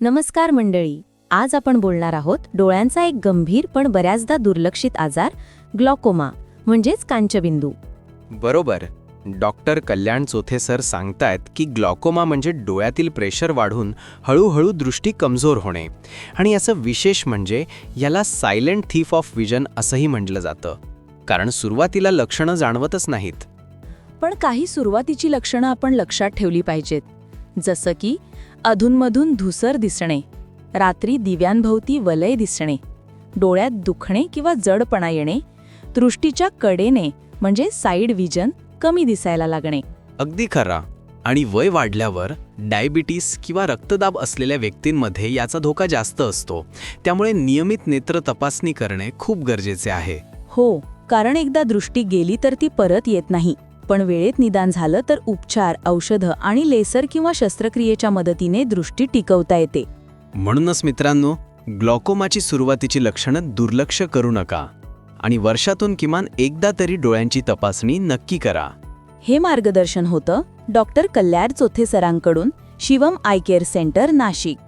नमस्कार मंडळी. आज आपण बोलणार आहोत डोळ्यांचा एक गंभीर पण बऱ्याचदा दुर्लक्षित आजार, ग्लॉकोमा म्हणजेच कांचबिंदू. बरोबर. डॉक्टर कल्याण चोथे सर सांगतायत की ग्लॉकोमा म्हणजे डोळ्यातील प्रेशर वाढून हळूहळू दृष्टी कमजोर होणे. आणि याचं विशेष म्हणजे याला सायलेंट थीफ ऑफ विजन असंही म्हटलं जातं, कारण सुरुवातीला लक्षणं जाणवतच नाहीत. पण काही सुरुवातीची लक्षणं आपण लक्षात ठेवली पाहिजेत, जसं की अधूनमधून धुसर दिसणे, रात्री दिव्यांभोवती वलय दिसणे, डोळ्यात दुखणे किंवा जडपणा येणे, दृष्टीच्या कडेने म्हणजे साईड विजन कमी दिसायला लागणे. अगदी खरा. आणि वय वाढल्यावर डायबिटीस किंवा रक्तदाब असलेल्या व्यक्तींमध्ये याचा धोका जास्त असतो. त्यामुळे नियमित नेत्र तपासणी करणे खूप गरजेचे आहे. हो, कारण एकदा दृष्टी गेली तर ती परत येत नाही. पण वेळेत निदान झालं तर उपचार, औषधं आणि लेसर किंवा शस्त्रक्रियेच्या मदतीने दृष्टी टिकवता येते. म्हणूनच मित्रांनो, ग्लॉकोमाची सुरुवातीची लक्षणं दुर्लक्ष करू नका आणि वर्षातून किमान एकदा तरी डोळ्यांची तपासणी नक्की करा. हे मार्गदर्शन होतं डॉक्टर कल्याण चोथे सरांकडून, Shivam I care centre, Nashik.